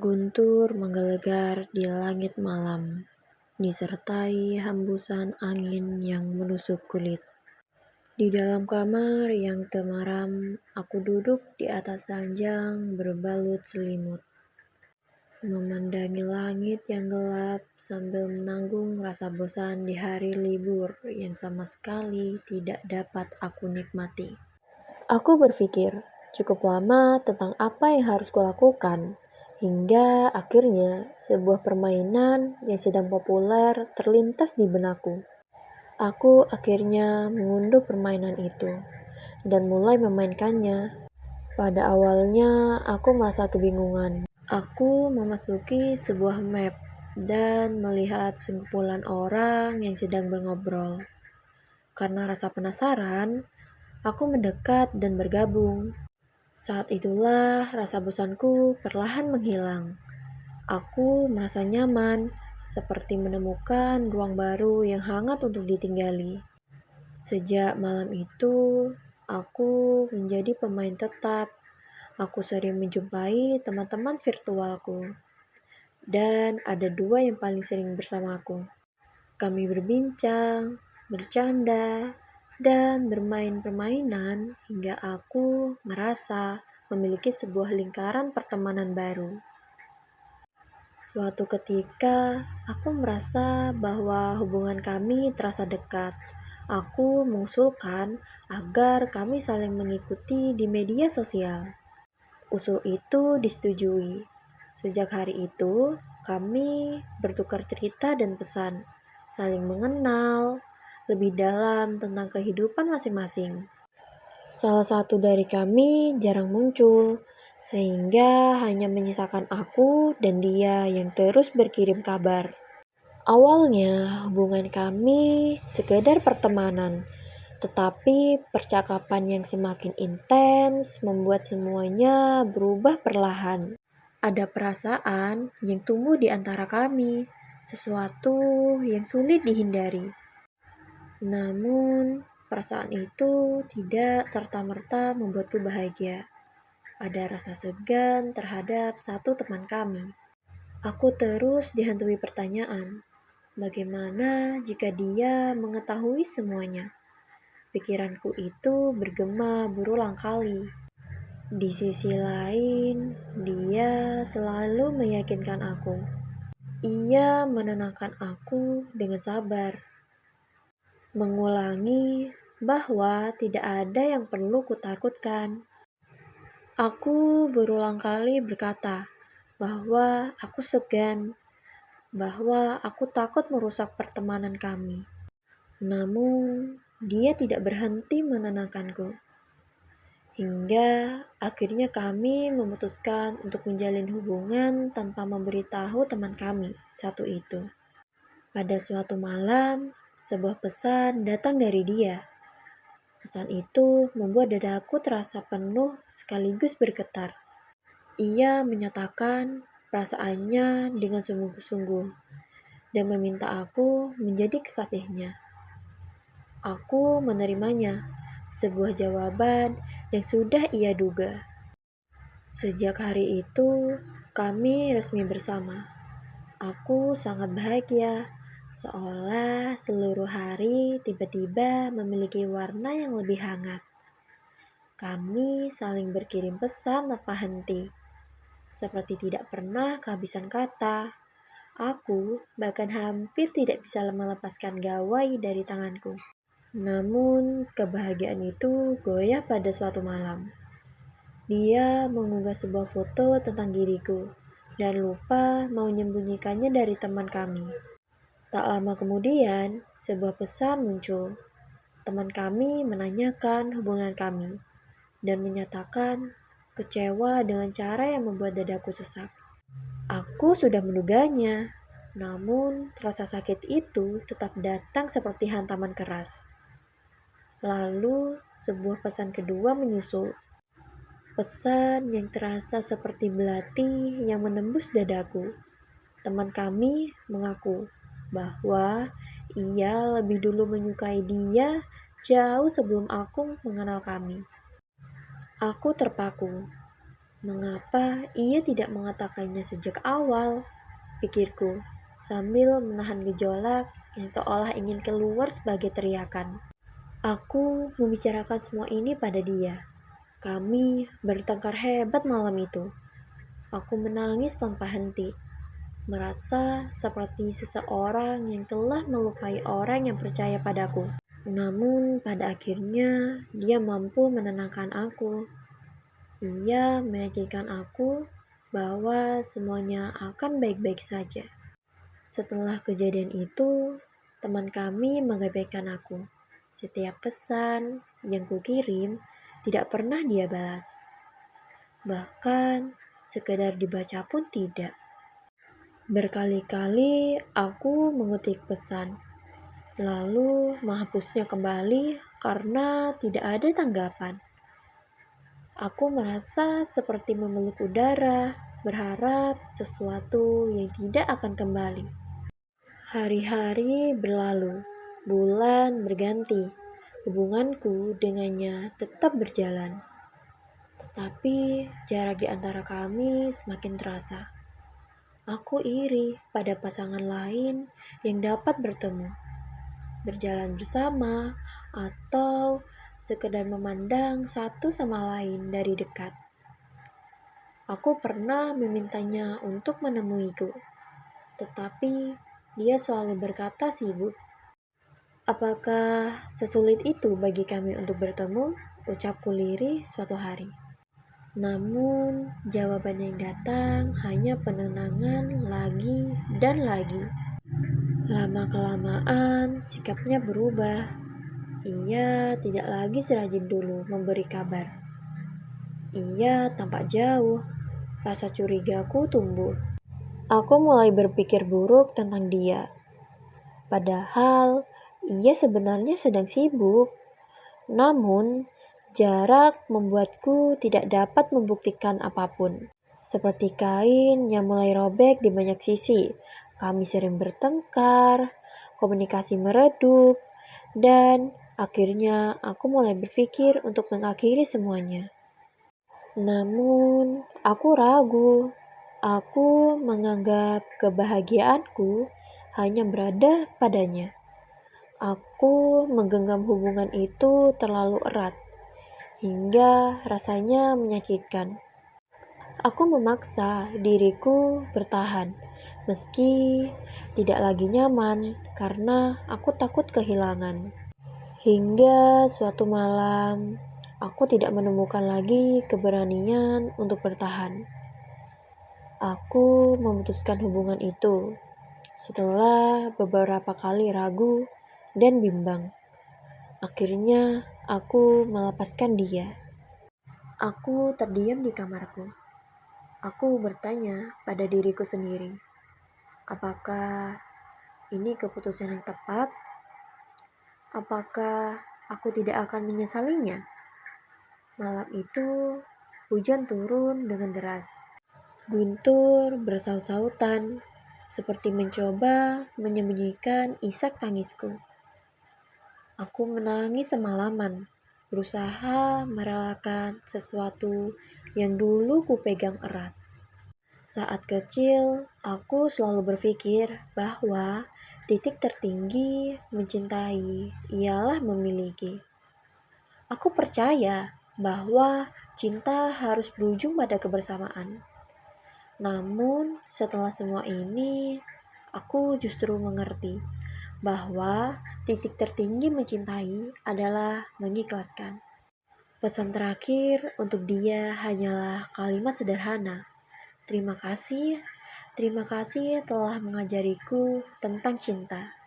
Guntur menggelegar di langit malam, disertai hembusan angin yang menusuk kulit. Di dalam kamar yang temaram, aku duduk di atas ranjang berbalut selimut, memandangi langit yang gelap sambil menanggung rasa bosan di hari libur yang sama sekali tidak dapat aku nikmati. Aku berpikir cukup lama tentang apa yang harus kulakukan, hingga akhirnya sebuah permainan yang sedang populer terlintas di benakku. Aku akhirnya mengunduh permainan itu dan mulai memainkannya. Pada awalnya aku merasa kebingungan. Aku memasuki sebuah map dan melihat sekumpulan orang yang sedang mengobrol. Karena rasa penasaran, aku mendekat dan bergabung. Saat itulah rasa bosanku perlahan menghilang. Aku merasa nyaman, seperti menemukan ruang baru yang hangat untuk ditinggali. Sejak malam itu, aku menjadi pemain tetap. Aku sering menjumpai teman-teman virtualku, dan ada dua yang paling sering bersamaku. Kami berbincang, bercanda, dan bermain permainan hingga aku merasa memiliki sebuah lingkaran pertemanan baru. Suatu ketika, aku merasa bahwa hubungan kami terasa dekat. Aku mengusulkan agar kami saling mengikuti di media sosial. Usul itu disetujui. Sejak hari itu, kami bertukar cerita dan pesan, saling mengenal lebih dalam tentang kehidupan masing-masing. Salah satu dari kami jarang muncul, sehingga hanya menyisakan aku dan dia yang terus berkirim kabar. Awalnya hubungan kami sekedar pertemanan, tetapi percakapan yang semakin intens membuat semuanya berubah perlahan. Ada perasaan yang tumbuh di antara kami, sesuatu yang sulit dihindari. Namun, perasaan itu tidak serta-merta membuatku bahagia. Ada rasa segan terhadap satu teman kami. Aku terus dihantui pertanyaan, bagaimana jika dia mengetahui semuanya? Pikiranku itu bergema berulang kali. Di sisi lain, dia selalu meyakinkan aku. Ia menenangkan aku dengan sabar, mengulangi bahwa tidak ada yang perlu kutakutkan. Aku berulang kali berkata bahwa aku segan, bahwa aku takut merusak pertemanan kami. Namun, dia tidak berhenti menenangkanku. Hingga akhirnya kami memutuskan untuk menjalin hubungan tanpa memberitahu teman kami satu itu. Pada suatu malam, sebuah pesan datang dari dia. Pesan itu membuat dadaku terasa penuh sekaligus bergetar. Ia menyatakan perasaannya dengan sungguh-sungguh dan meminta aku menjadi kekasihnya. Aku menerimanya, sebuah jawaban yang sudah ia duga. Sejak hari itu, kami resmi bersama. Aku sangat bahagia, seolah seluruh hari tiba-tiba memiliki warna yang lebih hangat. Kami saling berkirim pesan tanpa henti, seperti tidak pernah kehabisan kata. Aku bahkan hampir tidak bisa melepaskan gawai dari tanganku. Namun, kebahagiaan itu goyah pada suatu malam. Dia mengunggah sebuah foto tentang diriku dan lupa mau menyembunyikannya dari teman kami. Tak lama kemudian, sebuah pesan muncul. Teman kami menanyakan hubungan kami dan menyatakan kecewa dengan cara yang membuat dadaku sesak. Aku sudah menduganya, namun rasa sakit itu tetap datang seperti hantaman keras. Lalu, sebuah pesan kedua menyusul. Pesan yang terasa seperti belati yang menembus dadaku. Teman kami mengaku bahwa ia lebih dulu menyukai dia jauh sebelum aku mengenal kami. Aku terpaku. Mengapa ia tidak mengatakannya sejak awal? Pikirku, sambil menahan gejolak yang seolah ingin keluar sebagai teriakan. Aku membicarakan semua ini pada dia. Kami bertengkar hebat malam itu. Aku menangis tanpa henti, merasa seperti seseorang yang telah melukai orang yang percaya padaku. Namun pada akhirnya dia mampu menenangkan aku. Ia meyakinkan aku bahwa semuanya akan baik-baik saja. Setelah kejadian itu, teman kami mengabaikan aku. Setiap pesan yang kukirim tidak pernah dia balas. Bahkan sekedar dibaca pun tidak. Berkali-kali aku mengetik pesan, lalu menghapusnya kembali karena tidak ada tanggapan. Aku merasa seperti memeluk udara, berharap sesuatu yang tidak akan kembali. Hari-hari berlalu, bulan berganti, hubunganku dengannya tetap berjalan. Tetapi jarak di antara kami semakin terasa. Aku iri pada pasangan lain yang dapat bertemu, berjalan bersama, atau sekedar memandang satu sama lain dari dekat. Aku pernah memintanya untuk menemuiku, tetapi dia selalu berkata sibuk. Apakah sesulit itu bagi kami untuk bertemu? Ucapku lirih suatu hari. Namun, jawaban yang datang hanya penenangan lagi dan lagi. Lama-kelamaan, sikapnya berubah. Ia tidak lagi serajin dulu memberi kabar. Ia tampak jauh. Rasa curigaku tumbuh. Aku mulai berpikir buruk tentang dia. Padahal, ia sebenarnya sedang sibuk. Namun, jarak membuatku tidak dapat membuktikan apapun. Seperti kain yang mulai robek di banyak sisi, kami sering bertengkar, komunikasi meredup, dan akhirnya aku mulai berpikir untuk mengakhiri semuanya. Namun, aku ragu. Aku menganggap kebahagiaanku hanya berada padanya. Aku menggenggam hubungan itu terlalu erat, hingga rasanya menyakitkan. Aku memaksa diriku bertahan, meski tidak lagi nyaman karena aku takut kehilangan. Hingga suatu malam, aku tidak menemukan lagi keberanian untuk bertahan. Aku memutuskan hubungan itu setelah beberapa kali ragu dan bimbang. Akhirnya, aku melepaskan dia. Aku terdiam di kamarku. Aku bertanya pada diriku sendiri, apakah ini keputusan yang tepat? Apakah aku tidak akan menyesalinya? Malam itu, hujan turun dengan deras. Guntur bersaut-sautan, seperti mencoba menyembunyikan isak tangisku. Aku menangis semalaman, berusaha merelakan sesuatu yang dulu kupegang erat. Saat kecil, aku selalu berpikir bahwa titik tertinggi mencintai ialah memiliki. Aku percaya bahwa cinta harus berujung pada kebersamaan. Namun, setelah semua ini, aku justru mengerti bahwa titik tertinggi mencintai adalah mengikhlaskan. Pesan terakhir untuk dia hanyalah kalimat sederhana. Terima kasih telah mengajariku tentang cinta.